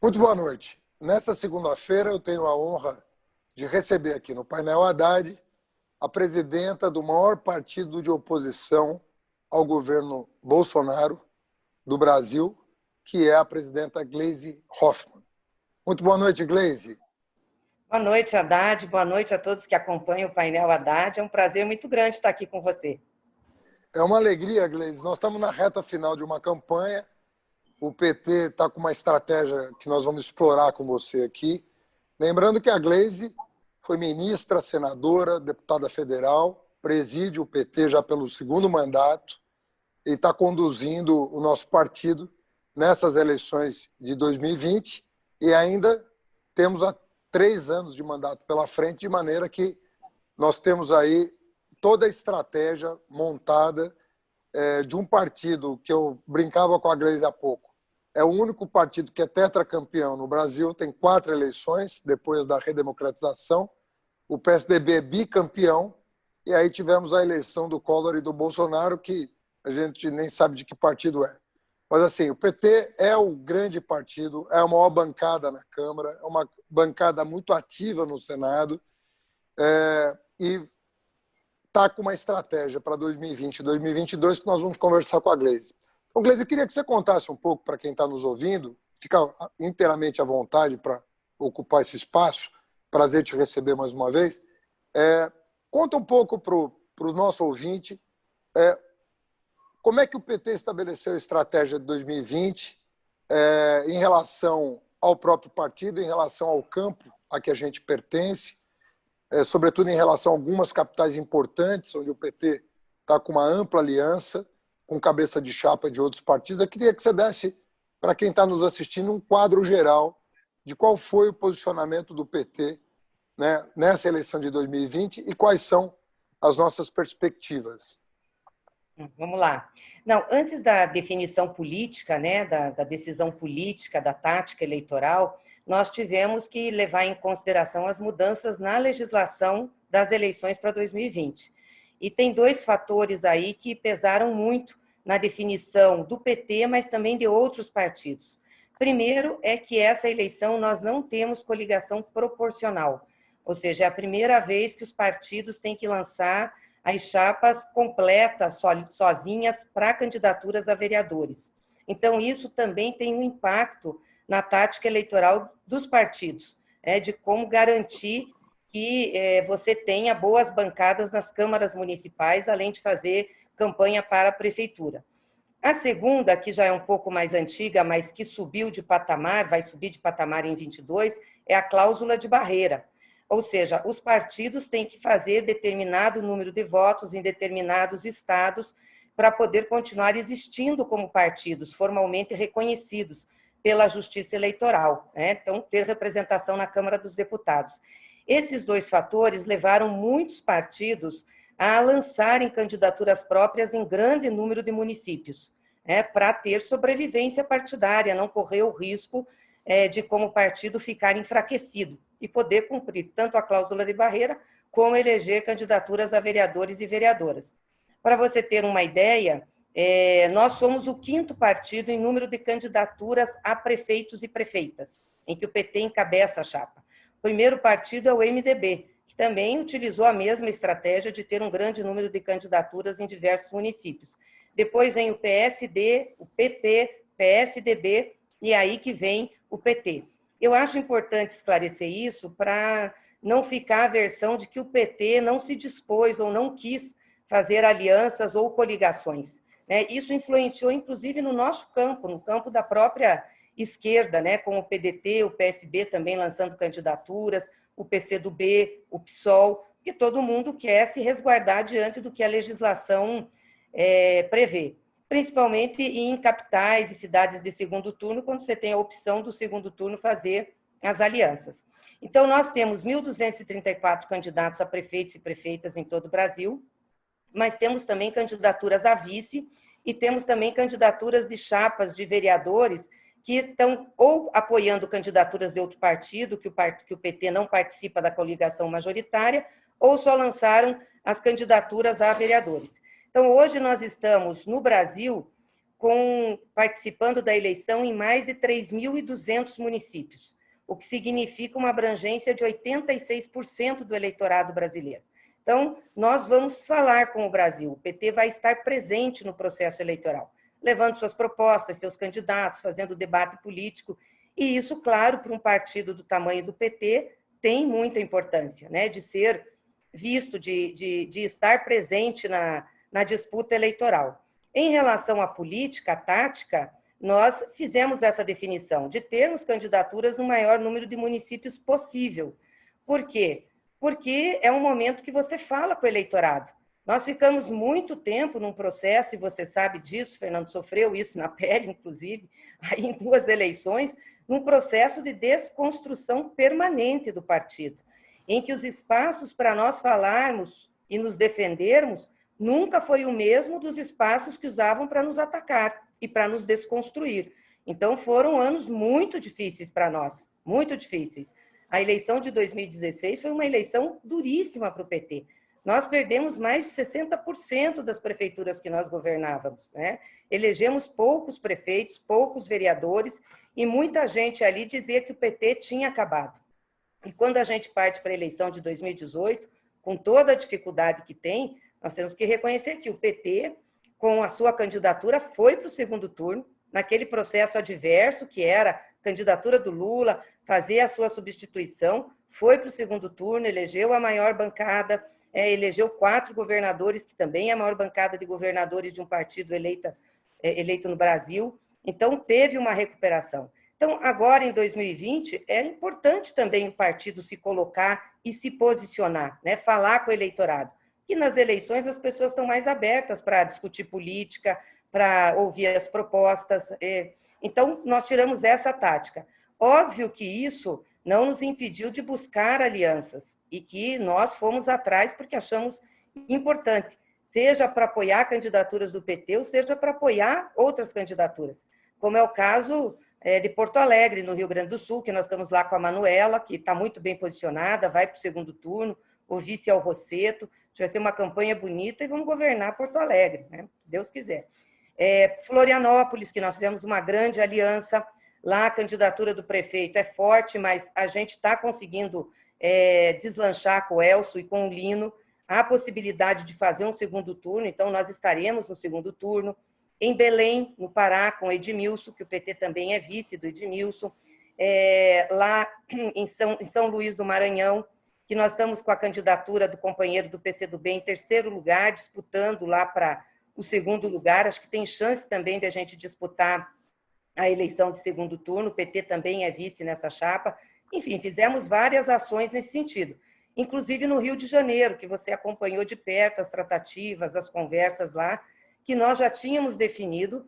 Muito boa noite. Nesta segunda-feira eu tenho a honra de receber aqui no painel Haddad a presidenta do maior partido de oposição ao governo Bolsonaro do Brasil, que é a presidenta Gleisi Hoffmann. Muito boa noite, Gleisi. Boa noite, Haddad. Boa noite a todos que acompanham o painel Haddad. É um prazer muito grande estar aqui com você. É uma alegria, Gleisi. Nós estamos na reta final de uma campanha. O PT está com uma estratégia que nós vamos explorar com você aqui. Lembrando que a Gleisi foi ministra, senadora, deputada federal, preside o PT já pelo segundo mandato e está conduzindo o nosso partido nessas eleições de 2020 e ainda temos 3 anos de mandato pela frente, de maneira que nós temos aí toda a estratégia montada de um partido que eu brincava com a Gleisi há pouco. É o único partido que é tetracampeão no Brasil, tem 4 eleições depois da redemocratização. O PSDB é bicampeão, e aí tivemos a eleição do Collor e do Bolsonaro, que a gente nem sabe de que partido é. Mas assim, o PT é o grande partido, é a maior bancada na Câmara, é uma bancada muito ativa no Senado, e está com uma estratégia para 2020 e 2022 que nós vamos conversar com a Gleisi. Então, Gleisi, eu queria que você contasse um pouco para quem está nos ouvindo, fica inteiramente à vontade para ocupar esse espaço, prazer te receber mais uma vez. Conta um pouco para o nosso ouvinte como é que o PT estabeleceu a estratégia de 2020 em relação ao próprio partido, em relação ao campo a que a gente pertence, sobretudo em relação a algumas capitais importantes, onde o PT está com uma ampla aliança, com cabeça de chapa de outros partidos. Eu queria que você desse, para quem está nos assistindo, um quadro geral de qual foi o posicionamento do PT, né, nessa eleição de 2020 e quais são as nossas perspectivas. Vamos lá. Não, antes da definição política, né, da decisão política, da tática eleitoral, nós tivemos que levar em consideração as mudanças na legislação das eleições para 2020. E tem 2 fatores aí que pesaram muito na definição do PT, mas também de outros partidos. Primeiro é que essa eleição nós não temos coligação proporcional, ou seja, é a primeira vez que os partidos têm que lançar as chapas completas, sozinhas, para candidaturas a vereadores. Então, isso também tem um impacto na tática eleitoral dos partidos, de como garantir que você tenha boas bancadas nas câmaras municipais, além de fazer campanha para a prefeitura. A segunda, que já é um pouco mais antiga, mas que subiu de patamar, vai subir de patamar em 22, é a cláusula de barreira. Ou seja, os partidos têm que fazer determinado número de votos em determinados estados para poder continuar existindo como partidos formalmente reconhecidos pela Justiça Eleitoral, então ter representação na Câmara dos Deputados. Esses 2 fatores levaram muitos partidos a lançarem candidaturas próprias em grande número de municípios, para ter sobrevivência partidária, não correr o risco de, como partido, ficar enfraquecido e poder cumprir tanto a cláusula de barreira como eleger candidaturas a vereadores e vereadoras. Para você ter uma ideia, nós somos o 5º partido em número de candidaturas a prefeitos e prefeitas, em que o PT encabeça a chapa. O primeiro partido é o MDB, que também utilizou a mesma estratégia de ter um grande número de candidaturas em diversos municípios. Depois vem o PSD, o PP, PSDB, e aí que vem o PT. Eu acho importante esclarecer isso para não ficar a versão de que o PT não se dispôs ou não quis fazer alianças ou coligações. Isso influenciou, inclusive, no nosso campo, no campo da própria esquerda, com o PDT, o PSB também lançando candidaturas, o PCdoB, o PSOL, que todo mundo quer se resguardar diante do que a legislação prevê, principalmente em capitais e cidades de segundo turno, quando você tem a opção do segundo turno fazer as alianças. Então, nós temos 1.234 candidatos a prefeitos e prefeitas em todo o Brasil, mas temos também candidaturas a vice e temos também candidaturas de chapas de vereadores que estão ou apoiando candidaturas de outro partido, que o PT não participa da coligação majoritária, ou só lançaram as candidaturas a vereadores. Então, hoje nós estamos, no Brasil, participando da eleição em mais de 3.200 municípios, o que significa uma abrangência de 86% do eleitorado brasileiro. Então, nós vamos falar com o Brasil, o PT vai estar presente no processo eleitoral, levando suas propostas, seus candidatos, fazendo debate político, e isso, claro, para um partido do tamanho do PT, tem muita importância, né, de ser visto, de estar presente na disputa eleitoral. Em relação à política, à tática, nós fizemos essa definição de termos candidaturas no maior número de municípios possível. Por quê? Porque é um momento que você fala com o eleitorado. Nós ficamos muito tempo num processo, e você sabe disso, Fernando sofreu isso na pele, inclusive, aí em 2 eleições, num processo de desconstrução permanente do partido, em que os espaços para nós falarmos e nos defendermos nunca foi o mesmo dos espaços que usavam para nos atacar e para nos desconstruir. Então, foram anos muito difíceis para nós, muito difíceis. A eleição de 2016 foi uma eleição duríssima para o PT. Nós perdemos mais de 60% das prefeituras que nós governávamos, né? Elegemos poucos prefeitos, poucos vereadores, e muita gente ali dizia que o PT tinha acabado. E quando a gente parte para a eleição de 2018, com toda a dificuldade que tem, nós temos que reconhecer que o PT, com a sua candidatura, foi para o segundo turno, naquele processo adverso, que era a candidatura do Lula, fazer a sua substituição, foi para o segundo turno, elegeu a maior bancada, elegeu 4 governadores, que também é a maior bancada de governadores de um partido eleito no Brasil. Então, teve uma recuperação. Então, agora, em 2020, é importante também o partido se colocar e se posicionar, né? Falar com o eleitorado. Que nas eleições as pessoas estão mais abertas para discutir política, para ouvir as propostas. Então, nós tiramos essa tática. Óbvio que isso não nos impediu de buscar alianças e que nós fomos atrás porque achamos importante, seja para apoiar candidaturas do PT ou seja para apoiar outras candidaturas, como é o caso de Porto Alegre, no Rio Grande do Sul, que nós estamos lá com a Manuela, que está muito bem posicionada, vai para o segundo turno, o vice é o Rosseto, vai ser uma campanha bonita e vamos governar Porto Alegre, né? Se Deus quiser. Florianópolis, que nós fizemos uma grande aliança, lá a candidatura do prefeito é forte, mas a gente está conseguindo deslanchar com o Elcio e com o Lino a possibilidade de fazer um segundo turno, então nós estaremos no segundo turno. Em Belém, no Pará, com Edmilson, que o PT também é vice do Edmilson. Lá em São Luís do Maranhão, que nós estamos com a candidatura do companheiro do PCdoB em terceiro lugar, disputando lá para o segundo lugar. Acho que tem chance também de a gente disputar a eleição de segundo turno. O PT também é vice nessa chapa. Enfim, fizemos várias ações nesse sentido. Inclusive no Rio de Janeiro, que você acompanhou de perto as tratativas, as conversas lá, que nós já tínhamos definido,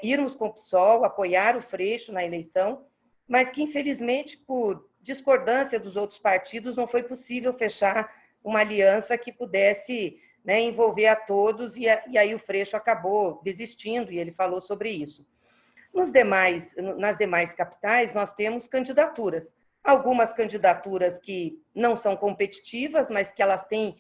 irmos com o PSOL, apoiar o Freixo na eleição, mas que, infelizmente, por discordância dos outros partidos, não foi possível fechar uma aliança que pudesse, né, envolver a todos, e aí o Freixo acabou desistindo, e ele falou sobre isso. Nas demais capitais, nós temos candidaturas. Algumas candidaturas que não são competitivas, mas que elas têm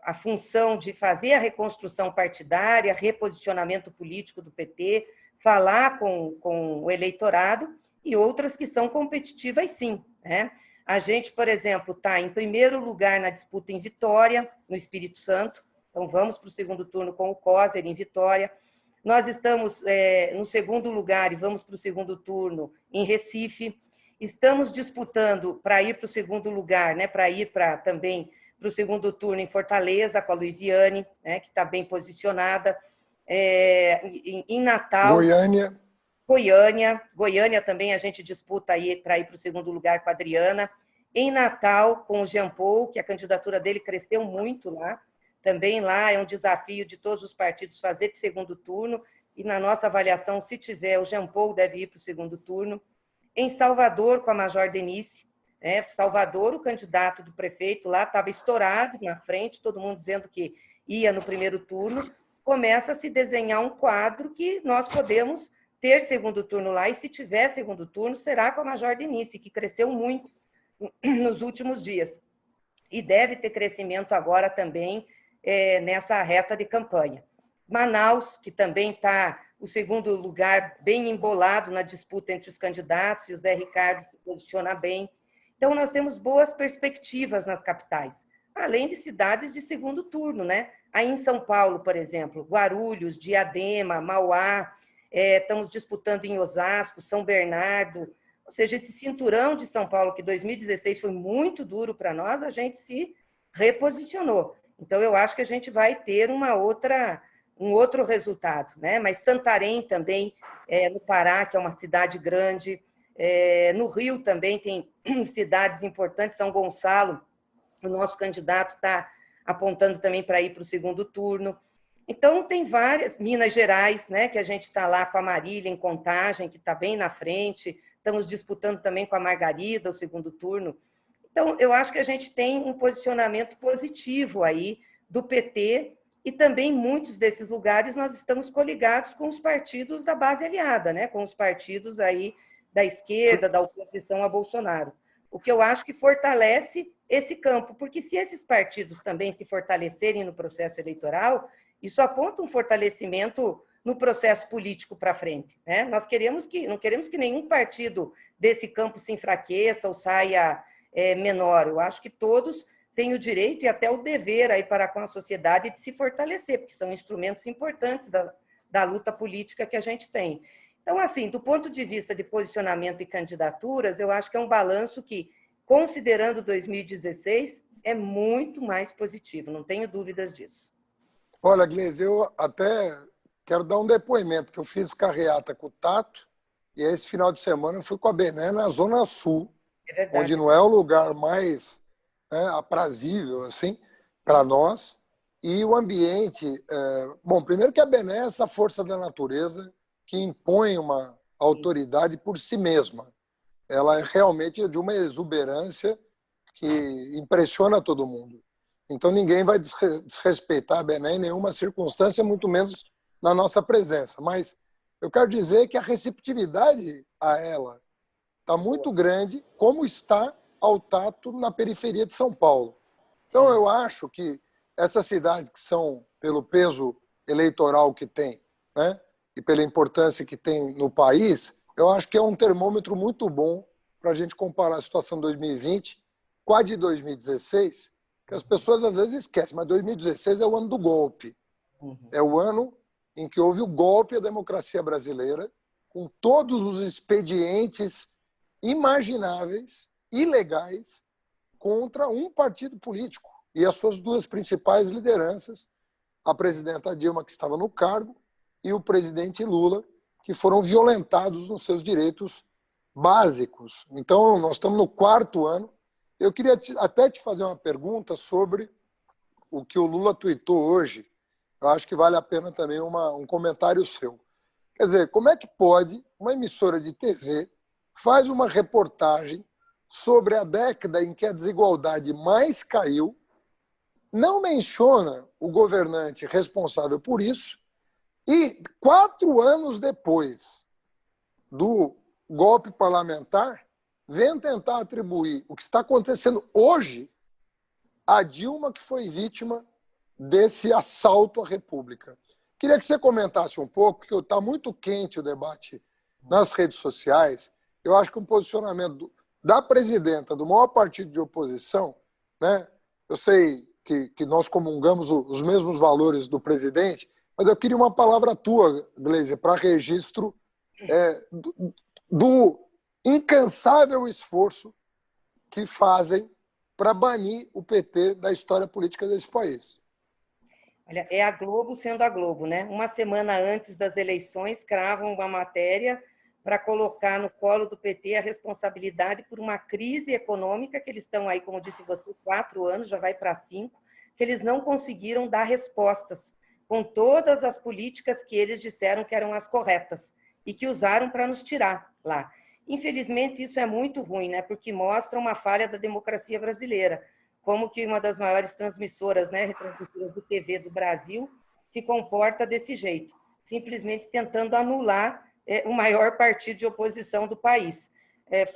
a função de fazer a reconstrução partidária, reposicionamento político do PT, falar com o eleitorado, e outras que são competitivas, sim, né? A gente, por exemplo, está em primeiro lugar na disputa em Vitória, no Espírito Santo, então vamos para o segundo turno com o Coser em Vitória. Nós estamos no segundo lugar e vamos para o segundo turno em Recife. Estamos disputando para ir para o segundo lugar, né, para ir também para o segundo turno em Fortaleza, com a Luiziane, né, que está bem posicionada. Em Natal... Goiânia também a gente disputa para ir para o segundo lugar com a Adriana. Em Natal, com o Jean Paul, que a candidatura dele cresceu muito lá. Também lá é um desafio de todos os partidos fazer de segundo turno, e na nossa avaliação, se tiver, o Jean Paul deve ir para o segundo turno. Em Salvador, com a Major Denise, Salvador, o candidato do prefeito lá estava estourado na frente, todo mundo dizendo que ia no primeiro turno. Começa a se desenhar um quadro que nós podemos ter segundo turno lá, e se tiver segundo turno, será com a Major Denise, que cresceu muito nos últimos dias. E deve ter crescimento agora também nessa reta de campanha. Manaus, que também está o segundo lugar bem embolado na disputa entre os candidatos, e o Zé Ricardo se posiciona bem. Então, nós temos boas perspectivas nas capitais, além de cidades de segundo turno, né? Aí em São Paulo, por exemplo, Guarulhos, Diadema, Mauá, estamos disputando em Osasco, São Bernardo, ou seja, esse cinturão de São Paulo, que 2016 foi muito duro para nós, a gente se reposicionou. Então, eu acho que a gente vai ter um outro resultado, né? Mas Santarém também, no Pará, que é uma cidade grande, no Rio também tem cidades importantes, São Gonçalo, o nosso candidato está apontando também para ir para o segundo turno. Então, tem várias, Minas Gerais, né, que a gente está lá com a Marília em Contagem, que está bem na frente, estamos disputando também com a Margarida o segundo turno. Então, eu acho que a gente tem um posicionamento positivo aí do PT, e também muitos desses lugares nós estamos coligados com os partidos da base aliada, né, com os partidos aí da esquerda, da oposição a Bolsonaro. O que eu acho que fortalece esse campo, porque se esses partidos também se fortalecerem no processo eleitoral, isso aponta um fortalecimento no processo político para frente, né? Nós não queremos que nenhum partido desse campo se enfraqueça ou saia menor. Eu acho que todos têm o direito e até o dever aí para com a sociedade de se fortalecer, porque são instrumentos importantes da luta política que a gente tem. Então, assim, do ponto de vista de posicionamento e candidaturas, eu acho que é um balanço que, considerando 2016, é muito mais positivo, não tenho dúvidas disso. Olha, Gleisi, eu até quero dar um depoimento, que eu fiz carreata com o Tato, e esse final de semana eu fui com a Bené na Zona Sul, onde não é o lugar mais aprazível assim, para nós, e o ambiente... Bom, primeiro que a Bené é essa força da natureza que impõe uma autoridade por si mesma. Ela é realmente de uma exuberância que impressiona todo mundo. Então, ninguém vai desrespeitar a Bené em nenhuma circunstância, muito menos na nossa presença. Mas eu quero dizer que a receptividade a ela está muito grande, como está ao Tato na periferia de São Paulo. Então, eu acho que essas cidades que são, pelo peso eleitoral que tem, né, e pela importância que tem no país, eu acho que é um termômetro muito bom para a gente comparar a situação de 2020 com a de 2016, que as pessoas às vezes esquecem, mas 2016 é o ano do golpe. É o ano em que houve o golpe à democracia brasileira, com todos os expedientes imagináveis, ilegais, contra um partido político e as suas duas principais lideranças, a presidenta Dilma, que estava no cargo, e o presidente Lula, que foram violentados nos seus direitos básicos. Então, nós estamos no 4º ano. Eu queria até te fazer uma pergunta sobre o que o Lula tuitou hoje. Eu acho que vale a pena também um comentário seu. Quer dizer, como é que pode uma emissora de TV faz uma reportagem sobre a década em que a desigualdade mais caiu, não menciona o governante responsável por isso, e 4 anos depois do golpe parlamentar, vem tentar atribuir o que está acontecendo hoje a Dilma, que foi vítima desse assalto à República. Queria que você comentasse um pouco, porque está muito quente o debate nas redes sociais. Eu acho que um posicionamento da presidenta do maior partido de oposição, né? Eu sei que nós comungamos os mesmos valores do presidente, mas eu queria uma palavra tua, Gleisi, para registro do incansável esforço que fazem para banir o PT da história política desse país. Olha, é a Globo sendo a Globo, né? Uma semana antes das eleições, cravam uma matéria para colocar no colo do PT a responsabilidade por uma crise econômica que eles estão aí, como disse você, 4 anos, já vai para 5, que eles não conseguiram dar respostas com todas as políticas que eles disseram que eram as corretas e que usaram para nos tirar lá. Infelizmente, isso é muito ruim, né? Porque mostra uma falha da democracia brasileira, como que uma das maiores transmissoras, né, retransmissoras do TV do Brasil, se comporta desse jeito, simplesmente tentando anular o maior partido de oposição do país.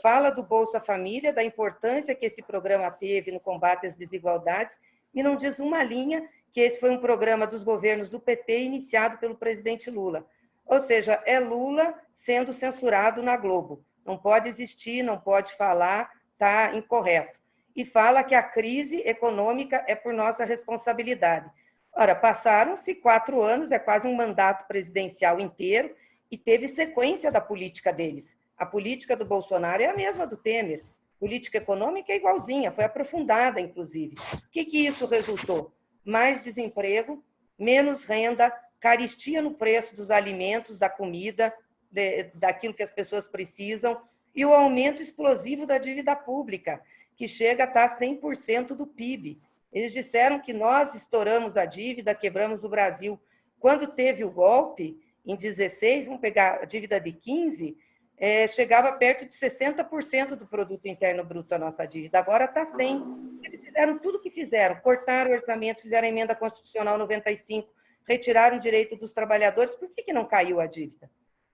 Fala do Bolsa Família, da importância que esse programa teve no combate às desigualdades, e não diz uma linha que esse foi um programa dos governos do PT iniciado pelo presidente Lula. Ou seja, é Lula sendo censurado na Globo. Não pode existir, não pode falar, está incorreto. E fala que a crise econômica é por nossa responsabilidade. Ora, passaram-se 4 anos, é quase um mandato presidencial inteiro, e teve sequência da política deles. A política do Bolsonaro é a mesma do Temer. Política econômica é igualzinha, foi aprofundada, inclusive. O que isso resultou? Mais desemprego, menos renda, carestia no preço dos alimentos, da comida, daquilo que as pessoas precisam, e o aumento explosivo da dívida pública, que chega a estar 100% do PIB. Eles disseram que nós estouramos a dívida, quebramos o Brasil. Quando teve o golpe, em 16, vamos pegar a dívida de 15, chegava perto de 60% do produto interno bruto a nossa dívida, agora está 100%. Eles fizeram tudo o que fizeram, cortaram o orçamento, fizeram a emenda constitucional 95, retiraram o direito dos trabalhadores. Por que não caiu a dívida?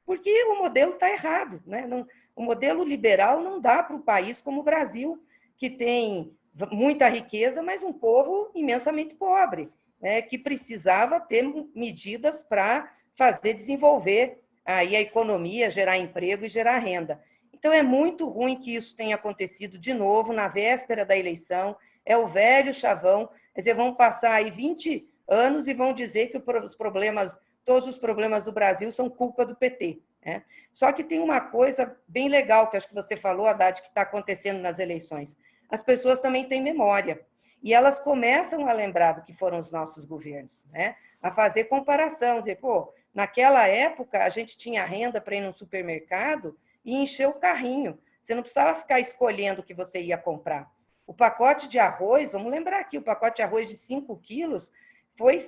Porque o modelo está errado, né? O modelo liberal não dá para um país como o Brasil, que tem muita riqueza, mas um povo imensamente pobre, né? Que precisava ter medidas para fazer desenvolver aí a economia, gerar emprego e gerar renda. Então, é muito ruim que isso tenha acontecido de novo na véspera da eleição. É o velho chavão. Quer dizer, vão passar aí 20 anos e vão dizer que todos os problemas do Brasil são culpa do PT. Né? Só que tem uma coisa bem legal que acho que você falou, Haddad, que está acontecendo nas eleições. As pessoas também têm memória. E elas começam a lembrar do que foram os nossos governos, né? A fazer comparação, dizer, pô, naquela época a gente tinha renda para ir no supermercado e encher o carrinho. Você não precisava ficar escolhendo o que você ia comprar. O pacote de arroz, vamos lembrar aqui, o pacote de arroz de 5 quilos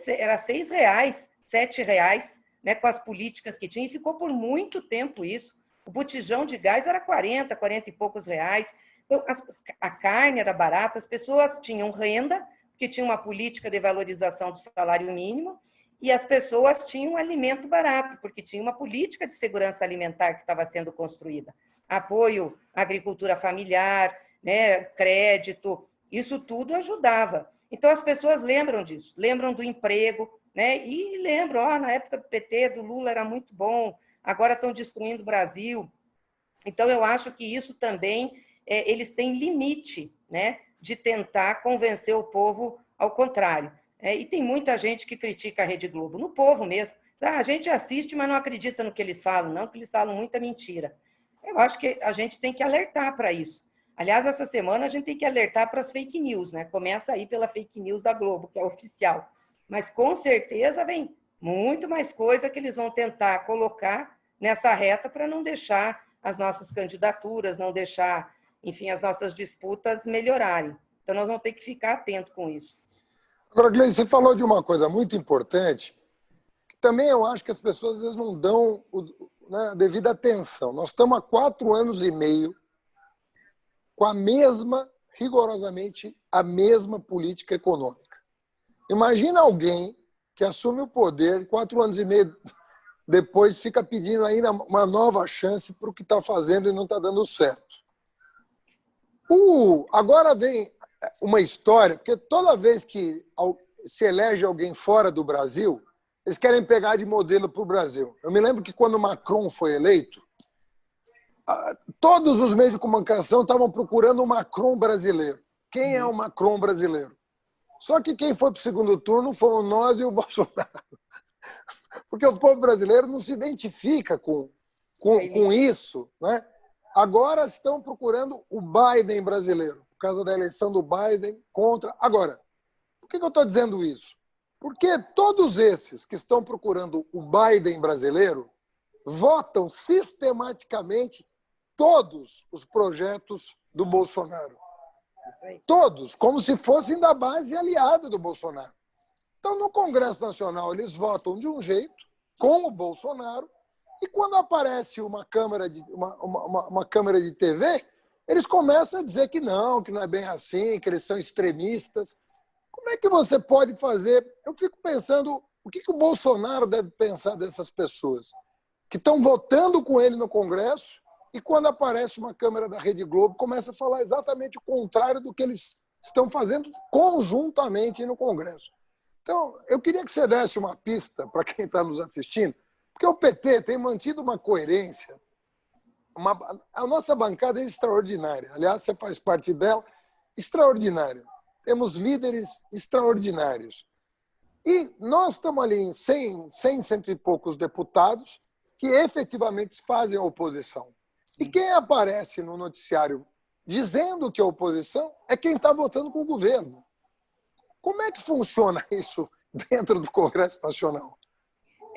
era R$6, R$7, né, com as políticas que tinha, e ficou por muito tempo isso. O botijão de gás era 40 e poucos reais. Então, a carne era barata, as pessoas tinham renda, porque tinha uma política de valorização do salário mínimo, e as pessoas tinham alimento barato, porque tinha uma política de segurança alimentar que estava sendo construída. Apoio à agricultura familiar, né, crédito, isso tudo ajudava. Então, as pessoas lembram disso, lembram do emprego, né, e lembram, na época do PT, do Lula era muito bom, agora estão destruindo o Brasil. Então, eu acho que isso também, eles têm limite, né, de tentar convencer o povo ao contrário. E tem muita gente que critica a Rede Globo, no povo mesmo. A gente assiste, mas não acredita no que eles falam, não, porque eles falam muita mentira. Eu acho que a gente tem que alertar para isso. Aliás, essa semana a gente tem que alertar para as fake news, né? Começa aí pela fake news da Globo, que é oficial. Mas, com certeza, vem muito mais coisa que eles vão tentar colocar nessa reta para não deixar as nossas candidaturas, não deixar, enfim, as nossas disputas melhorarem. Então, nós vamos ter que ficar atento com isso. Agora, Gleice, você falou de uma coisa muito importante, que também eu acho que as pessoas às vezes não dão a devida atenção. Nós estamos há 4 anos e meio com rigorosamente a mesma política econômica. Imagina alguém que assume o poder 4 anos e meio depois fica pedindo ainda uma nova chance para o que está fazendo e não está dando certo. Agora vem uma história, porque toda vez que se elege alguém fora do Brasil, eles querem pegar de modelo para o Brasil. Eu me lembro que quando Macron foi eleito, todos os meios de comunicação estavam procurando o Macron brasileiro. Quem é o Macron brasileiro? Só que quem foi para o segundo turno fomos nós e o Bolsonaro. Porque o povo brasileiro não se identifica com isso, né? Agora estão procurando o Biden brasileiro, por causa da eleição do Biden contra... Agora, por que eu estou dizendo isso? Porque todos esses que estão procurando o Biden brasileiro votam sistematicamente todos os projetos do Bolsonaro. Todos, como se fossem da base aliada do Bolsonaro. Então, no Congresso Nacional, eles votam de um jeito, com o Bolsonaro, e quando aparece uma câmera de TV, eles começam a dizer que não é bem assim, que eles são extremistas. Como é que você pode fazer? Eu fico pensando, o que o Bolsonaro deve pensar dessas pessoas que estão votando com ele no Congresso e quando aparece uma câmera da Rede Globo, começa a falar exatamente o contrário do que eles estão fazendo conjuntamente no Congresso. Então, eu queria que você desse uma pista para quem está nos assistindo, porque o PT tem mantido uma coerência. A nossa bancada é extraordinária. Aliás, você faz parte dela, extraordinária. Temos líderes extraordinários. E nós estamos ali em 100, cento e poucos deputados que efetivamente fazem a oposição. E quem aparece no noticiário dizendo que é oposição é quem está votando com o governo. Como é que funciona isso dentro do Congresso Nacional?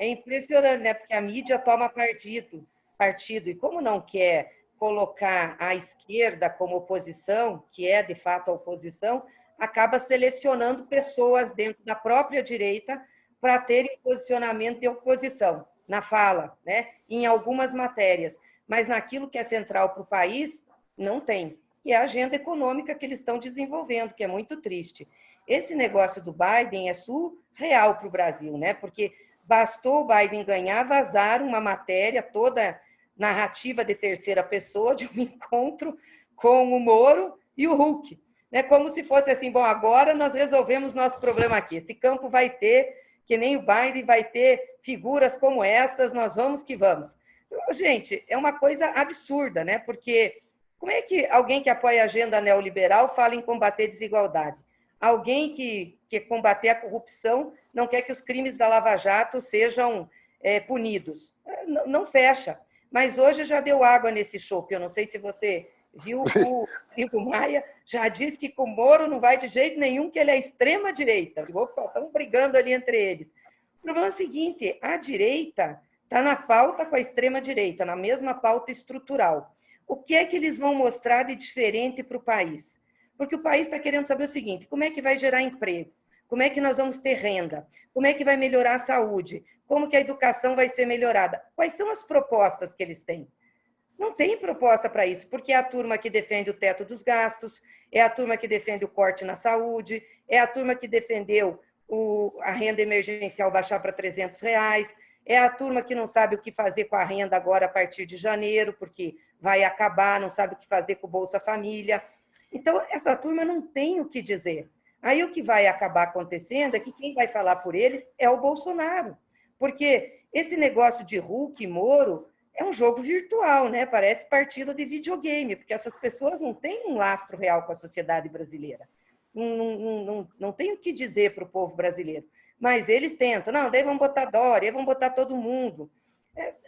É impressionante, né? Porque a mídia toma partido, e como não quer colocar a esquerda como oposição, que é de fato a oposição, acaba selecionando pessoas dentro da própria direita para terem posicionamento de oposição, na fala, né? Em algumas matérias. Mas naquilo que é central para o país, não tem. E é a agenda econômica que eles estão desenvolvendo, que é muito triste. Esse negócio do Biden é surreal para o Brasil, né? Porque bastou o Biden ganhar, vazar uma matéria toda narrativa de terceira pessoa de um encontro com o Moro e o Huck. Né? Como se fosse assim, bom, agora nós resolvemos nosso problema aqui. Esse campo vai ter, que nem o Biden, vai ter figuras como essas, nós vamos que vamos. Gente, é uma coisa absurda, né? Porque como é que alguém que apoia a agenda neoliberal fala em combater desigualdade? Alguém que quer combater a corrupção não quer que os crimes da Lava Jato sejam punidos. Não fecha. Mas hoje já deu água nesse chope. Eu não sei se você viu, o Rodrigo Maia já disse que com o Moro não vai de jeito nenhum, que ele é extrema-direita. Estão brigando ali entre eles. O problema é o seguinte, a direita está na pauta com a extrema-direita, na mesma pauta estrutural. O que é que eles vão mostrar de diferente para o país? Porque o país está querendo saber o seguinte, como é que vai gerar emprego? Como é que nós vamos ter renda? Como é que vai melhorar a saúde? Como que a educação vai ser melhorada? Quais são as propostas que eles têm? Não tem proposta para isso, porque é a turma que defende o teto dos gastos, é a turma que defende o corte na saúde, é a turma que defendeu a renda emergencial baixar para R$ 300, é a turma que não sabe o que fazer com a renda agora a partir de janeiro, porque vai acabar, não sabe o que fazer com o Bolsa Família. Então, essa turma não tem o que dizer. Aí o que vai acabar acontecendo é que quem vai falar por ele é o Bolsonaro, porque esse negócio de Huck e Moro é um jogo virtual, né? Parece partida de videogame, porque essas pessoas não têm um lastro real com a sociedade brasileira. Não tem o que dizer para o povo brasileiro. Mas eles tentam, não, daí vão botar Dória, vão botar todo mundo.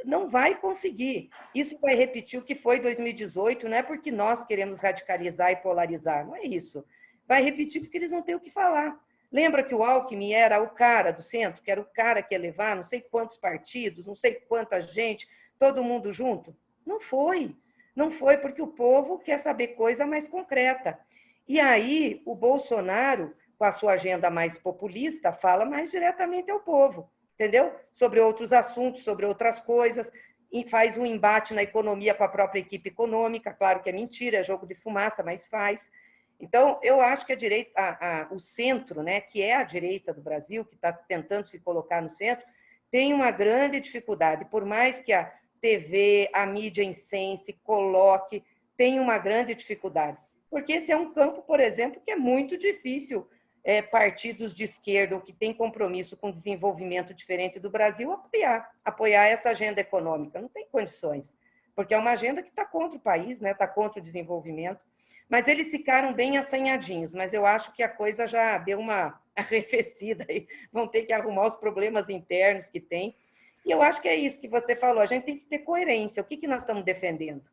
Não vai conseguir. Isso vai repetir o que foi 2018, não é porque nós queremos radicalizar e polarizar, não é isso. Vai repetir porque eles não têm o que falar. Lembra que o Alckmin era o cara do centro, que era o cara que ia levar não sei quantos partidos, não sei quanta gente, todo mundo junto? Não foi. Não foi porque o povo quer saber coisa mais concreta. E aí o Bolsonaro, com a sua agenda mais populista, fala mais diretamente ao povo, entendeu? Sobre outros assuntos, sobre outras coisas, e faz um embate na economia com a própria equipe econômica, claro que é mentira, é jogo de fumaça, mas faz. Então, eu acho que a direita, o centro, né, que é a direita do Brasil, que está tentando se colocar no centro, tem uma grande dificuldade, por mais que a TV, a mídia incense, coloque, tem uma grande dificuldade. Porque esse é um campo, por exemplo, que é muito difícil partidos de esquerda ou que têm compromisso com desenvolvimento diferente do Brasil apoiar essa agenda econômica. Não tem condições, porque é uma agenda que está contra o país, né? Está contra o desenvolvimento. Mas eles ficaram bem assanhadinhos, mas eu acho que a coisa já deu uma arrefecida e vão ter que arrumar os problemas internos que tem. E eu acho que é isso que você falou, a gente tem que ter coerência. O que nós estamos defendendo?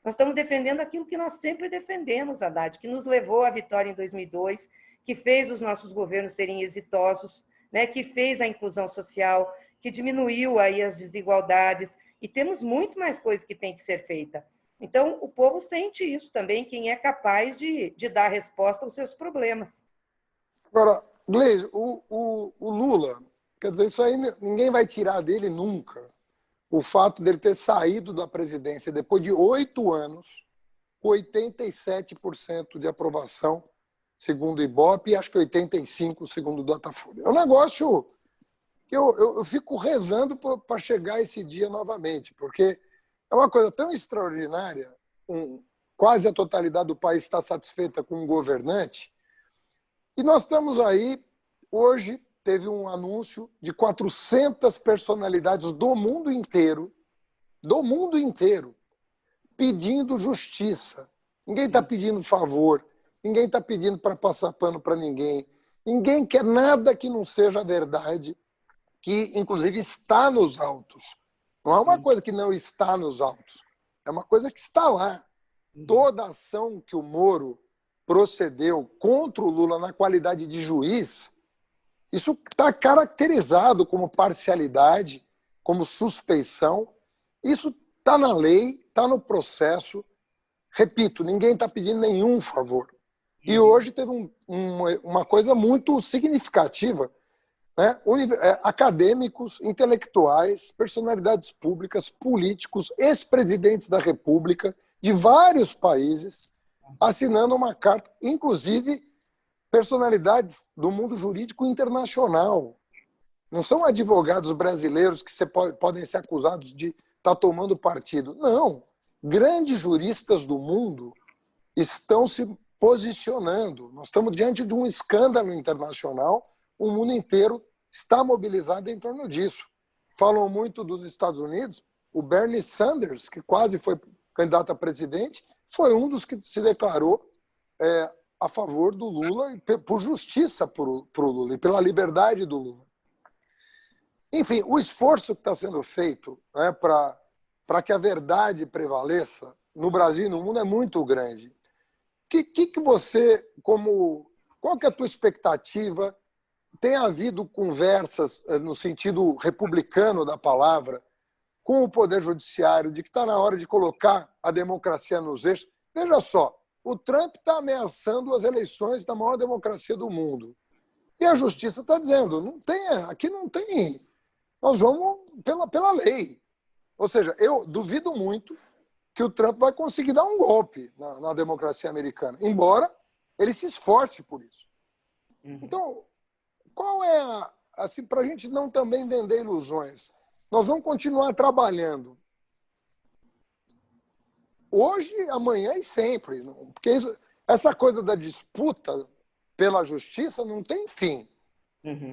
Nós estamos defendendo aquilo que nós sempre defendemos, Haddad, que nos levou à vitória em 2002, que fez os nossos governos serem exitosos, né, que fez a inclusão social, que diminuiu aí as desigualdades, e temos muito mais coisas que tem que ser feita. Então, o povo sente isso também, quem é capaz de dar resposta aos seus problemas. Agora, Gleisi, o Lula, quer dizer, isso aí ninguém vai tirar dele nunca. O fato dele ter saído da presidência depois de 8 anos, 87% de aprovação, segundo o Ibope, e acho que 85% segundo o Datafolha. É um negócio que eu fico rezando para chegar esse dia novamente, porque é uma coisa tão extraordinária, quase a totalidade do país está satisfeita com um governante, e nós estamos aí, hoje, teve um anúncio de 400 personalidades do mundo inteiro, pedindo justiça. Ninguém está pedindo favor, ninguém está pedindo para passar pano para ninguém, ninguém quer nada que não seja verdade, que inclusive está nos autos. Não é uma coisa que não está nos autos, é uma coisa que está lá. Toda ação que o Moro procedeu contra o Lula na qualidade de juiz, isso está caracterizado como parcialidade, como suspeição. Isso está na lei, está no processo. Repito, ninguém está pedindo nenhum favor. E hoje teve uma coisa muito significativa, né? Acadêmicos, intelectuais, personalidades públicas, políticos, ex-presidentes da República de vários países assinando uma carta, inclusive personalidades do mundo jurídico internacional. Não são advogados brasileiros que podem ser acusados de estar tomando partido. Não. Grandes juristas do mundo estão se posicionando. Nós estamos diante de um escândalo internacional. O mundo inteiro está mobilizado em torno disso. Falam muito dos Estados Unidos. O Bernie Sanders, que quase foi candidato a presidente, foi um dos que se declarou a favor do Lula, por justiça para o Lula e pela liberdade do Lula. Enfim, o esforço que está sendo feito, né, para que a verdade prevaleça no Brasil e no mundo é muito grande. Que você, qual que é a tua expectativa? Tem havido conversas no sentido republicano da palavra com o Poder Judiciário de que está na hora de colocar a democracia nos eixos? Veja só, o Trump está ameaçando as eleições da maior democracia do mundo. E a Justiça está dizendo, aqui não tem, nós vamos pela lei. Ou seja, eu duvido muito que o Trump vai conseguir dar um golpe na democracia americana, embora ele se esforce por isso. Então, qual é, assim, para a gente não também vender ilusões? Nós vamos continuar trabalhando hoje, amanhã e sempre. Porque essa coisa da disputa pela justiça não tem fim.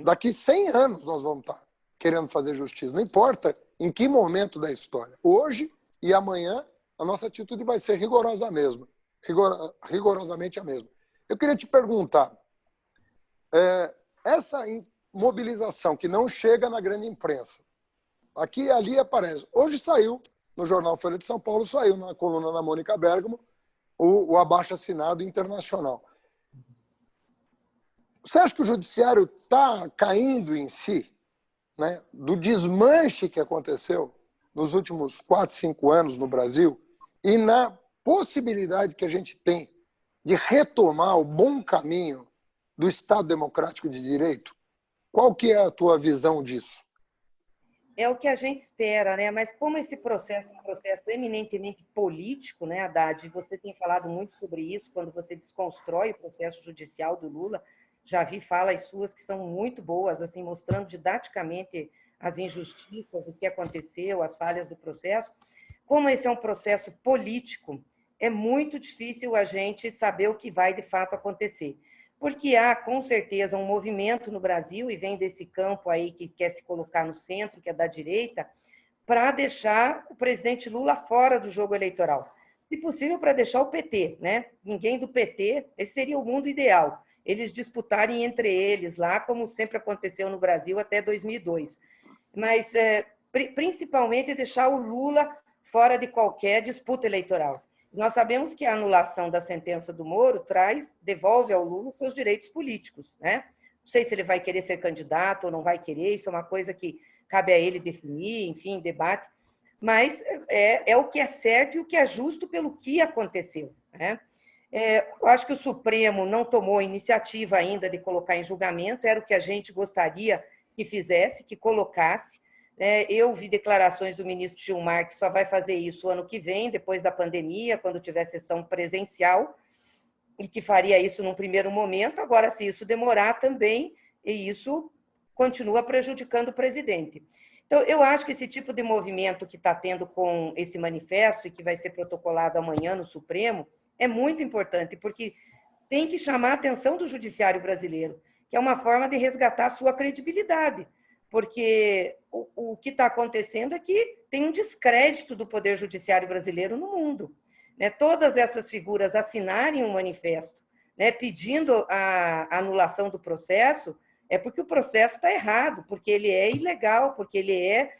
Daqui 100 anos nós vamos estar querendo fazer justiça. Não importa em que momento da história. Hoje e amanhã, a nossa atitude vai ser rigorosamente a mesma. Eu queria te perguntar, essa mobilização que não chega na grande imprensa, aqui e ali aparece. Hoje saiu, no jornal Folha de São Paulo, saiu na coluna da Mônica Bergamo, o abaixo-assinado internacional. Você acha que o judiciário está caindo em si, né, do desmanche que aconteceu nos últimos 4, 5 anos no Brasil e na possibilidade que a gente tem de retomar o bom caminho do Estado Democrático de Direito? Qual que é a tua visão disso? É o que a gente espera, né? Mas como esse processo é um processo eminentemente político, né, Haddad? Você tem falado muito sobre isso quando você desconstrói o processo judicial do Lula. Já vi falas suas que são muito boas, assim, mostrando didaticamente as injustiças, o que aconteceu, as falhas do processo. Como esse é um processo político, é muito difícil a gente saber o que vai de fato acontecer. Porque há, com certeza, um movimento no Brasil, e vem desse campo aí que quer se colocar no centro, que é da direita, para deixar o presidente Lula fora do jogo eleitoral. Se possível, para deixar o PT, né? Ninguém do PT, esse seria o mundo ideal. Eles disputarem entre eles lá, como sempre aconteceu no Brasil até 2002. Mas, principalmente, deixar o Lula fora de qualquer disputa eleitoral. Nós sabemos que a anulação da sentença do Moro devolve ao Lula os seus direitos políticos, né? Não sei se ele vai querer ser candidato ou não vai querer, isso é uma coisa que cabe a ele definir, enfim, debate, mas é o que é certo e o que é justo pelo que aconteceu, né? Eu acho que o Supremo não tomou iniciativa ainda de colocar em julgamento, era o que a gente gostaria que fizesse, que colocasse. Eu vi declarações do ministro Gilmar que só vai fazer isso ano que vem, depois da pandemia, quando tiver sessão presencial, e que faria isso num primeiro momento. Agora, se isso demorar também, e isso continua prejudicando o presidente. Então, eu acho que esse tipo de movimento que está tendo com esse manifesto e que vai ser protocolado amanhã no Supremo é muito importante, porque tem que chamar a atenção do judiciário brasileiro, que é uma forma de resgatar a sua credibilidade, porque o que está acontecendo é que tem um descrédito do Poder Judiciário brasileiro no mundo. Né? Todas essas figuras assinarem um manifesto, né, pedindo a anulação do processo, é porque o processo está errado, porque ele é ilegal, porque ele é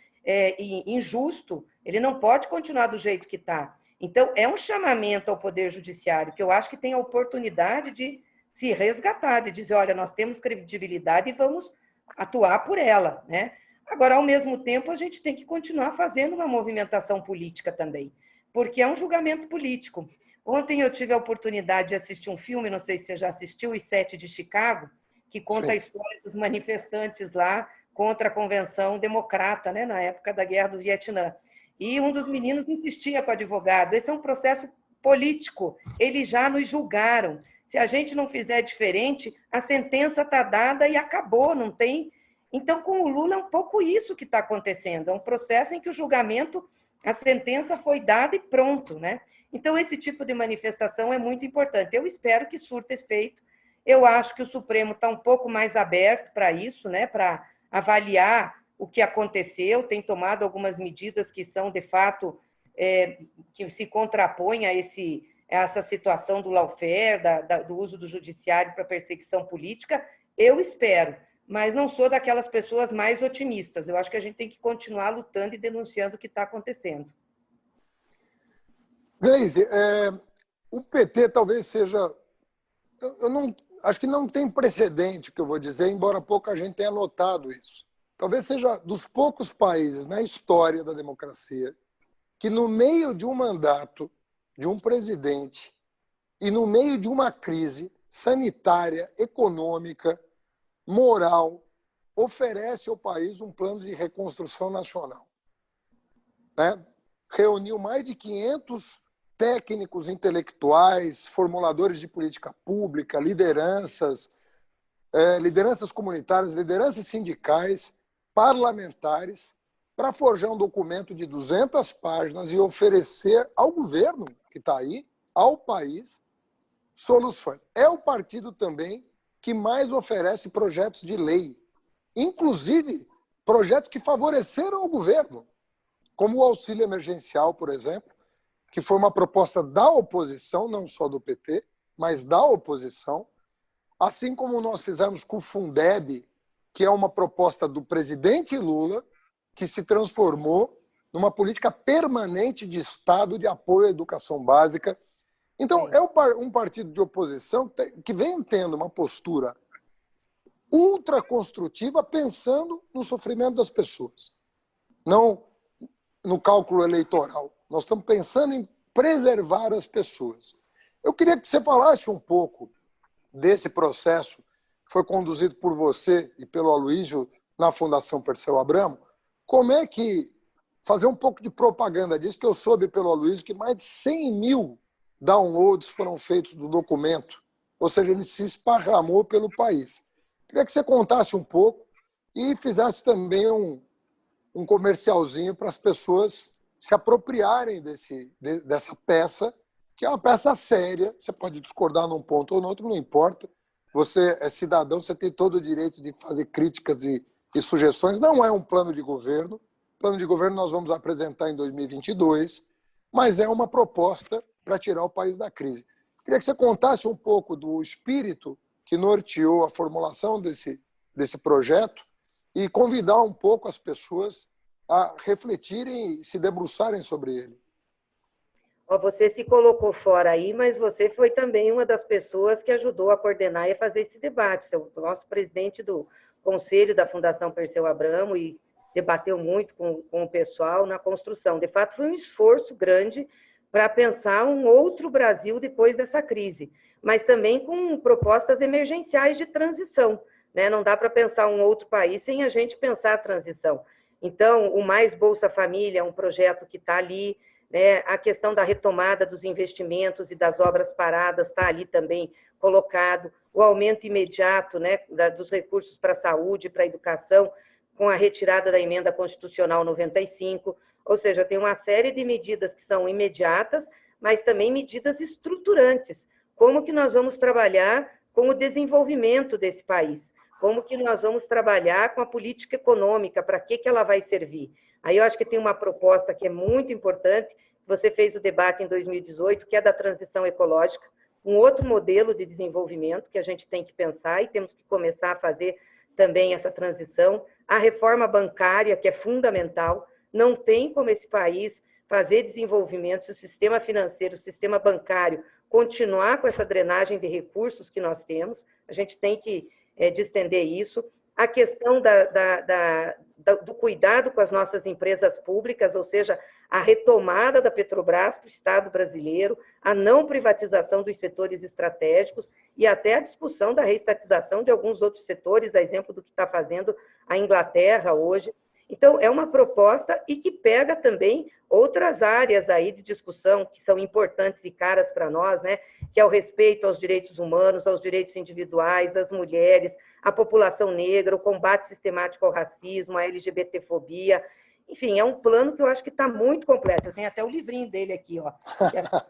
injusto, ele não pode continuar do jeito que está. Então, é um chamamento ao Poder Judiciário, que eu acho que tem a oportunidade de se resgatar, de dizer, olha, nós temos credibilidade e vamos atuar por ela, né? Agora, ao mesmo tempo, a gente tem que continuar fazendo uma movimentação política também, porque é um julgamento político. Ontem eu tive a oportunidade de assistir um filme, não sei se você já assistiu, Os Sete de Chicago, que conta Sim. a história dos manifestantes lá contra a Convenção Democrata, né, na época da Guerra do Vietnã. E um dos meninos insistia com o advogado, esse é um processo político, eles já nos julgaram. Se a gente não fizer diferente, a sentença está dada e acabou, não tem... Então, com o Lula, é um pouco isso que está acontecendo. É um processo em que o julgamento, a sentença foi dada e pronto, né? Então, esse tipo de manifestação é muito importante. Eu espero que surta efeito. Eu acho que o Supremo está um pouco mais aberto para isso, né? Para avaliar o que aconteceu, tem tomado algumas medidas que são, de fato, que se contrapõem a essa situação do lawfare, do uso do judiciário para perseguição política. Eu espero, mas não sou daquelas pessoas mais otimistas. Eu acho que a gente tem que continuar lutando e denunciando o que está acontecendo. Gleisi, o PT talvez seja... Eu não, acho que não tem precedente o que eu vou dizer, embora pouca gente tenha notado isso. Talvez seja dos poucos países na história da democracia que, no meio de um mandato de um presidente e no meio de uma crise sanitária, econômica, moral, oferece ao país um plano de reconstrução nacional. Né? Reuniu mais de 500 técnicos intelectuais, formuladores de política pública, lideranças comunitárias, lideranças sindicais, parlamentares, para forjar um documento de 200 páginas e oferecer ao governo que está aí, ao país, soluções. É o partido também que mais oferece projetos de lei, inclusive projetos que favoreceram o governo, como o auxílio emergencial, por exemplo, que foi uma proposta da oposição, não só do PT, mas da oposição, assim como nós fizemos com o Fundeb, que é uma proposta do presidente Lula, que se transformou numa política permanente de Estado de apoio à educação básica. Então, é um partido de oposição que vem tendo uma postura ultraconstrutiva, pensando no sofrimento das pessoas, não no cálculo eleitoral. Nós estamos pensando em preservar as pessoas. Eu queria que você falasse um pouco desse processo que foi conduzido por você e pelo Aloysio na Fundação Perseu Abramo. Como é que fazer um pouco de propaganda disso, que eu soube pelo Aloysio que mais de 100 mil downloads foram feitos do documento, ou seja, ele se esparramou pelo país. Queria que você contasse um pouco e fizesse também um comercialzinho para as pessoas se apropriarem dessa peça, que é uma peça séria. Você pode discordar num ponto ou no outro, não importa. Você é cidadão, você tem todo o direito de fazer críticas e sugestões. Não é um plano de governo. O plano de governo nós vamos apresentar em 2022, mas é uma proposta para tirar o país da crise. Queria que você contasse um pouco do espírito que norteou a formulação desse projeto e convidar um pouco as pessoas a refletirem e se debruçarem sobre ele. Você se colocou fora aí, mas você foi também uma das pessoas que ajudou a coordenar e a fazer esse debate. Você é o nosso presidente do Conselho da Fundação Perseu Abramo e debateu muito com o pessoal na construção. De fato, foi um esforço grande para pensar um outro Brasil depois dessa crise, mas também com propostas emergenciais de transição. Né? Não dá para pensar um outro país sem a gente pensar a transição. Então, o Mais Bolsa Família é um projeto que está ali, né? A questão da retomada dos investimentos e das obras paradas está ali também colocado, o aumento imediato, né, dos recursos para a saúde, para a educação, com a retirada da emenda constitucional 95, ou seja, tem uma série de medidas que são imediatas, mas também medidas estruturantes. Como que nós vamos trabalhar com o desenvolvimento desse país? como que nós vamos trabalhar com a política econômica, para que ela vai servir. Aí eu acho que tem uma proposta que é muito importante, você fez o debate em 2018, que é da transição ecológica, um outro modelo de desenvolvimento que a gente tem que pensar e temos que começar a fazer também essa transição. A reforma bancária, que é fundamental, não tem como esse país fazer desenvolvimento se o sistema financeiro, o sistema bancário continuar com essa drenagem de recursos que nós temos, a gente tem que distender isso. A questão do cuidado com as nossas empresas públicas, ou seja, a retomada da Petrobras para o Estado brasileiro, a não privatização dos setores estratégicos e até a discussão da reestatização de alguns outros setores, a exemplo do que está fazendo a Inglaterra hoje. Então, é uma proposta e que pega também outras áreas aí de discussão que são importantes e caras para nós, né? Que é o respeito aos direitos humanos, aos direitos individuais, às mulheres, à população negra, o combate sistemático ao racismo, à LGBTfobia. Enfim, é um plano que eu acho que está muito completo. Eu tenho até o livrinho dele aqui, ó.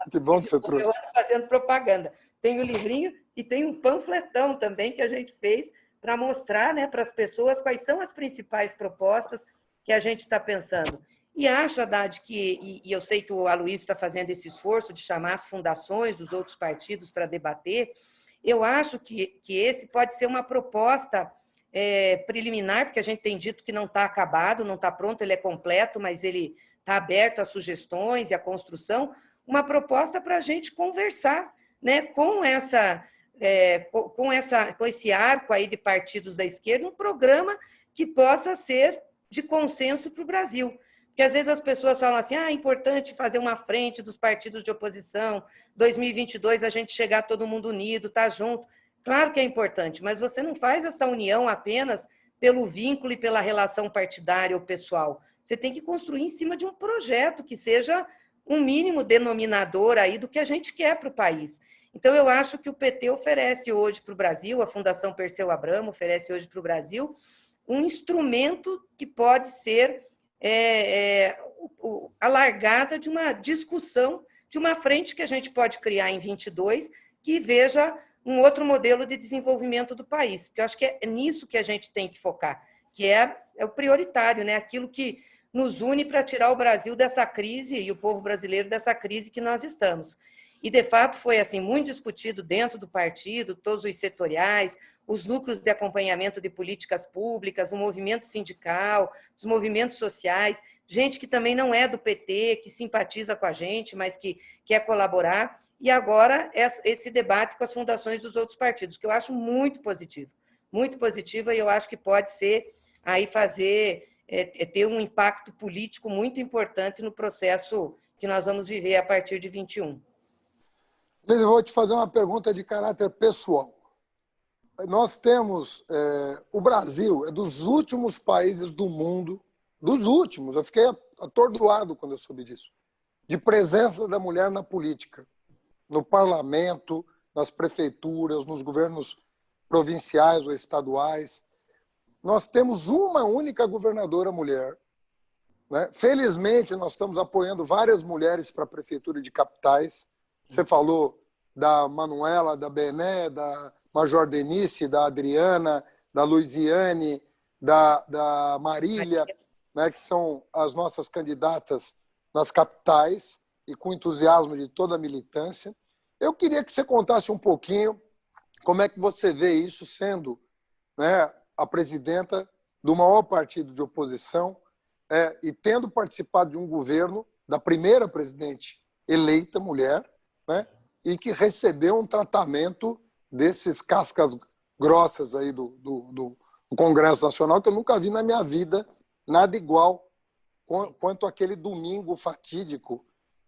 Que bom que você trouxe. Eu ando fazendo propaganda. Tem o livrinho e tem um panfletão também que a gente fez para mostrar, né, para as pessoas quais são as principais propostas que a gente está pensando. E acho, Haddad, e eu sei que o Aloysio está fazendo esse esforço de chamar as fundações dos outros partidos para debater, eu acho que esse pode ser uma proposta preliminar, porque a gente tem dito que não está acabado, não está pronto, ele é completo, mas ele está aberto a sugestões e a construção, uma proposta para a gente conversar, né, com esse arco aí de partidos da esquerda, um programa que possa ser de consenso para o Brasil. Porque às vezes as pessoas falam assim, é importante fazer uma frente dos partidos de oposição, 2022 a gente chegar todo mundo unido, tá junto. Claro que é importante, mas você não faz essa união apenas pelo vínculo e pela relação partidária ou pessoal. Você tem que construir em cima de um projeto que seja um mínimo denominador aí do que a gente quer para o país. Então, eu acho que o PT oferece hoje para o Brasil, a Fundação Perseu Abramo oferece hoje para o Brasil, um instrumento que pode ser a largada de uma discussão, de uma frente que a gente pode criar em 22, que veja um outro modelo de desenvolvimento do país. Porque eu acho que é nisso que a gente tem que focar, que é o prioritário, né? Aquilo que nos une para tirar o Brasil dessa crise e o povo brasileiro dessa crise que nós estamos. E, de fato, foi assim muito discutido dentro do partido, todos os setoriais, os núcleos de acompanhamento de políticas públicas, o movimento sindical, os movimentos sociais, gente que também não é do PT, que simpatiza com a gente, mas que quer colaborar. E agora esse debate com as fundações dos outros partidos, que eu acho muito positiva, e eu acho que pode ser aí ter um impacto político muito importante no processo que nós vamos viver a partir de 21. Liz, eu vou te fazer uma pergunta de caráter pessoal. Nós temos... o Brasil é dos últimos países do mundo, dos últimos, eu fiquei atordoado quando eu soube disso, de presença da mulher na política, no parlamento, nas prefeituras, nos governos provinciais ou estaduais. Nós temos uma única governadora mulher, né? Felizmente, nós estamos apoiando várias mulheres para a prefeitura de capitais. Você falou da Manuela, da Bené, da Major Denise, da Adriana, da Luiziane, da Marília, né, que são as nossas candidatas nas capitais e com entusiasmo de toda a militância. Eu queria que você contasse um pouquinho como é que você vê isso sendo, né, a presidenta do maior partido de oposição e tendo participado de um governo da primeira presidente eleita mulher, né, e que recebeu um tratamento desses cascas grossas aí do Congresso Nacional que eu nunca vi na minha vida, nada igual quanto aquele domingo fatídico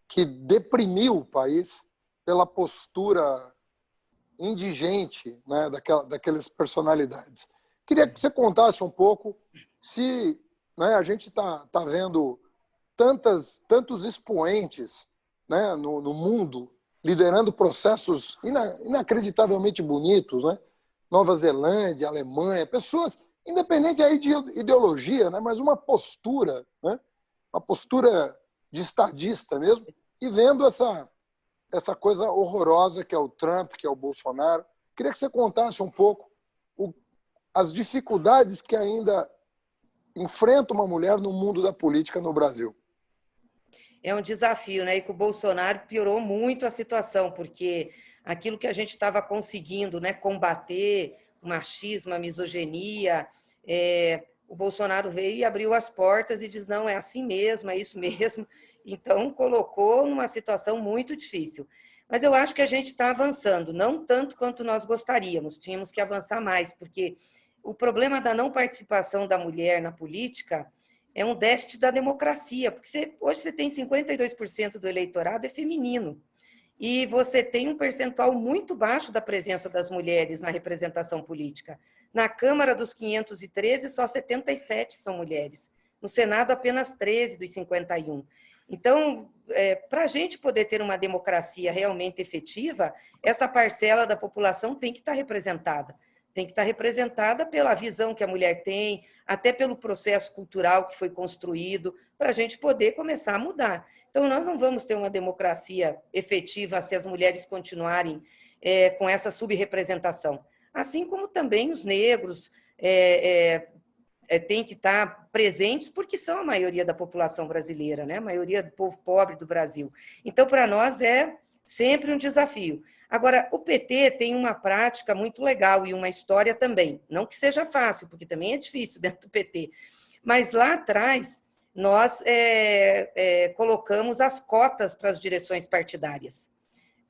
que deprimiu o país pela postura indigente, né, daquelas personalidades. Queria que você contasse um pouco se, né, a gente está vendo tantos expoentes, né, no mundo liderando processos inacreditavelmente bonitos, né? Nova Zelândia, Alemanha, pessoas, independente aí de ideologia, né, mas uma postura, né, uma postura de estadista mesmo, e vendo essa coisa horrorosa que é o Trump, que é o Bolsonaro. Queria que você contasse um pouco as dificuldades que ainda enfrenta uma mulher no mundo da política no Brasil? É um desafio, né? E com o Bolsonaro piorou muito a situação, porque aquilo que a gente estava conseguindo, né, combater o machismo, a misoginia, o Bolsonaro veio e abriu as portas e diz, não, é assim mesmo, é isso mesmo. Então, colocou numa situação muito difícil. Mas eu acho que a gente está avançando, não tanto quanto nós gostaríamos, tínhamos que avançar mais, porque o problema da não participação da mulher na política é um déficit da democracia, porque hoje você tem 52% do eleitorado é feminino, e você tem um percentual muito baixo da presença das mulheres na representação política. Na Câmara dos 513, só 77 são mulheres. No Senado, apenas 13 dos 51. Então, para a gente poder ter uma democracia realmente efetiva, essa parcela da população tem que estar representada. Tem que estar representada pela visão que a mulher tem, até pelo processo cultural que foi construído, para a gente poder começar a mudar. Então, nós não vamos ter uma democracia efetiva se as mulheres continuarem com essa subrepresentação. Assim como também os negros têm que estar presentes, porque são a maioria da população brasileira, né? A maioria do povo pobre do Brasil. Então, para nós, é sempre um desafio. Agora, o PT tem uma prática muito legal e uma história também. Não que seja fácil, porque também é difícil dentro do PT. Mas lá atrás, nós colocamos as cotas para as direções partidárias,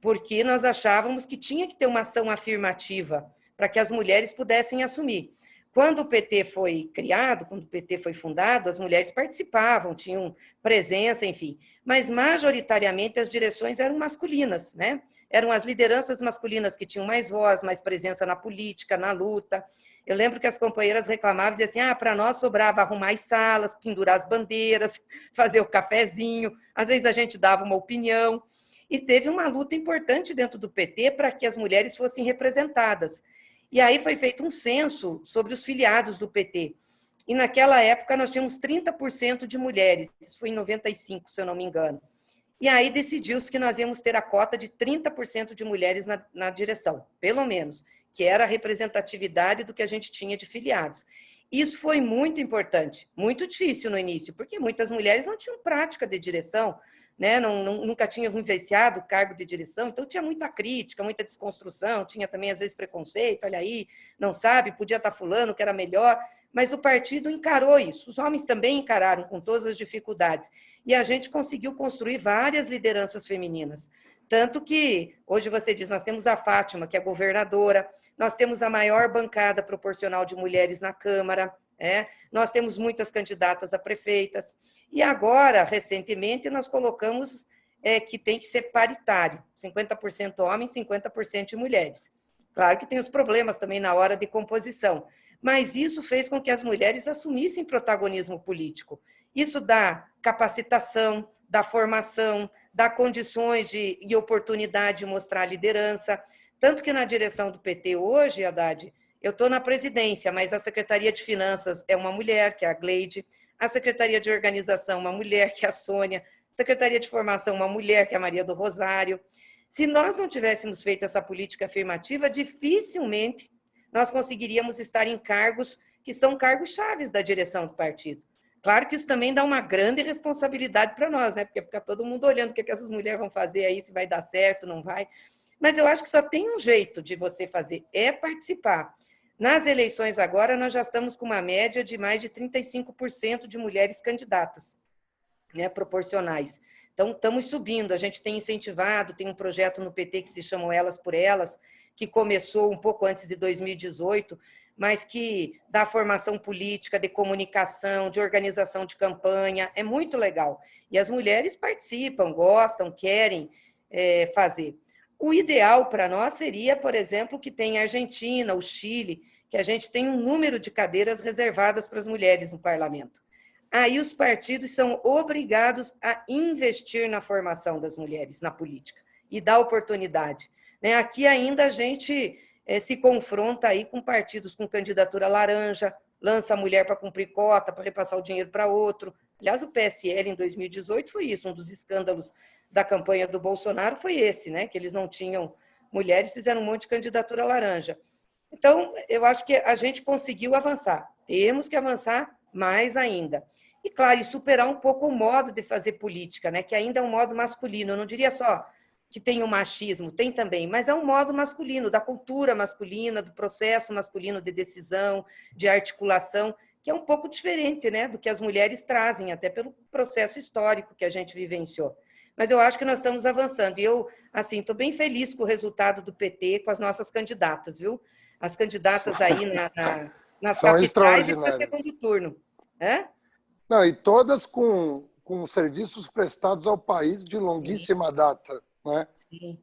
porque nós achávamos que tinha que ter uma ação afirmativa para que as mulheres pudessem assumir. Quando o PT foi criado, quando o PT foi fundado, as mulheres participavam, tinham presença, enfim, mas majoritariamente as direções eram masculinas, né? Eram as lideranças masculinas que tinham mais voz, mais presença na política, na luta. Eu lembro que as companheiras reclamavam e diziam assim, para nós sobrava arrumar as salas, pendurar as bandeiras, fazer o cafezinho, às vezes a gente dava uma opinião, e teve uma luta importante dentro do PT para que as mulheres fossem representadas. E aí foi feito um censo sobre os filiados do PT. E naquela época nós tínhamos 30% de mulheres, isso foi em 95, se eu não me engano. E aí decidiu-se que nós íamos ter a cota de 30% de mulheres na direção, pelo menos, que era a representatividade do que a gente tinha de filiados. Isso foi muito importante, muito difícil no início, porque muitas mulheres não tinham prática de direção, né? Nunca tinham vivenciado o cargo de direção, então tinha muita crítica, muita desconstrução, tinha também, às vezes, preconceito, olha aí, não sabe, podia estar fulano, que era melhor, mas o partido encarou isso, os homens também encararam com todas as dificuldades, e a gente conseguiu construir várias lideranças femininas, tanto que, hoje você diz, nós temos a Fátima, que é governadora, nós temos a maior bancada proporcional de mulheres na Câmara, nós temos muitas candidatas a prefeitas, e agora, recentemente, nós colocamos que tem que ser paritário, 50% homens, 50% mulheres. Claro que tem os problemas também na hora de composição, mas isso fez com que as mulheres assumissem protagonismo político. Isso dá capacitação, dá formação, dá condições e oportunidade de mostrar liderança. Tanto que na direção do PT hoje, Haddad, eu estou na presidência, mas a Secretaria de Finanças é uma mulher, que é a Gleide, a Secretaria de Organização, uma mulher, que é a Sônia, a Secretaria de Formação, uma mulher, que é a Maria do Rosário. Se nós não tivéssemos feito essa política afirmativa, dificilmente nós conseguiríamos estar em cargos que são cargos chaves da direção do partido. Claro que isso também dá uma grande responsabilidade para nós, né? Porque fica todo mundo olhando o que essas mulheres vão fazer aí, se vai dar certo, não vai. Mas eu acho que só tem um jeito de você fazer, é participar. Nas eleições agora, nós já estamos com uma média de mais de 35% de mulheres candidatas, né, proporcionais. Então, estamos subindo, a gente tem incentivado, tem um projeto no PT que se chama Elas por Elas, que começou um pouco antes de 2018, mas que dá formação política, de comunicação, de organização de campanha, é muito legal. E as mulheres participam, gostam, querem fazer. O ideal para nós seria, por exemplo, que tem a Argentina, o Chile, que a gente tem um número de cadeiras reservadas para as mulheres no parlamento. Aí os partidos são obrigados a investir na formação das mulheres na política e dar oportunidade. Aqui ainda a gente se confronta aí com partidos com candidatura laranja, lança a mulher para cumprir cota, para repassar o dinheiro para outro. Aliás, o PSL em 2018 foi isso, um dos escândalos da campanha do Bolsonaro foi esse, né? Que eles não tinham mulheres, fizeram um monte de candidatura laranja. Então, eu acho que a gente conseguiu avançar. Temos que avançar mais ainda. E, claro, e superar um pouco o modo de fazer política, né? Que ainda é um modo masculino. Eu não diria só que tem o machismo, tem também, mas é um modo masculino, da cultura masculina, do processo masculino de decisão, de articulação, que é um pouco diferente, né, do que as mulheres trazem, até pelo processo histórico que a gente vivenciou. Mas eu acho que nós estamos avançando. E eu, assim, estou bem feliz com o resultado do PT, com as nossas candidatas, viu? As candidatas aí nas São capitais e para extraordinárias. segundo turno. É? Não, e todas com serviços prestados ao país de longuíssima data, né? Sim.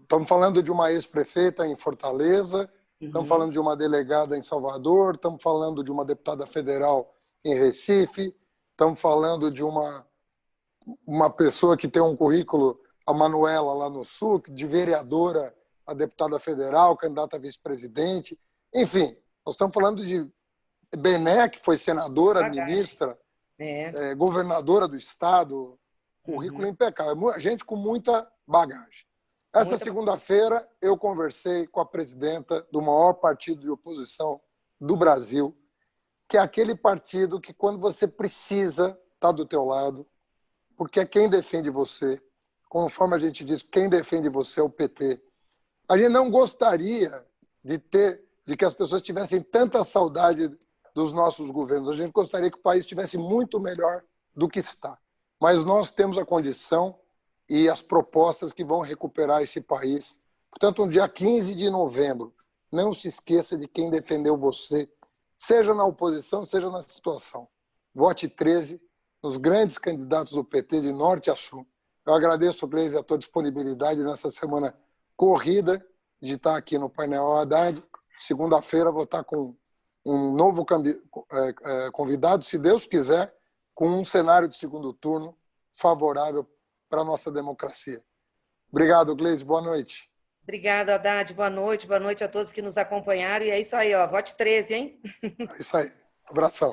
Estamos falando de uma ex-prefeita em Fortaleza, estamos Uhum. falando de uma delegada em Salvador, estamos falando de uma deputada federal em Recife, estamos falando de uma pessoa que tem um currículo, a Manuela lá no Sul, de vereadora a deputada federal, candidata a vice-presidente. Enfim, nós estamos falando de Bené, que foi senadora, Bagagem. ministra, É. governadora do estado, currículo Uhum. impecável, gente com muita bagagem. Essa Muita... segunda-feira eu conversei com a presidenta do maior partido de oposição do Brasil, que é aquele partido que quando você precisa está do teu lado, porque é quem defende você. Conforme a gente diz, quem defende você é o PT. A gente não gostaria de que as pessoas tivessem tanta saudade dos nossos governos. A gente gostaria que o país estivesse muito melhor do que está. Mas nós temos a condição e as propostas que vão recuperar esse país. Portanto, no dia 15 de novembro, não se esqueça de quem defendeu você, seja na oposição, seja na situação. Vote 13 nos grandes candidatos do PT de norte a sul. Eu agradeço, Gleisi, a tua disponibilidade nessa semana corrida de estar aqui no painel Haddad. Segunda-feira vou estar com um novo convidado, se Deus quiser, com um cenário de segundo turno favorável para a nossa democracia. Obrigado, Gleisi. Boa noite. Obrigada, Haddad. Boa noite a todos que nos acompanharam. E é isso aí, ó. Vote 13, hein? É isso aí. Abração.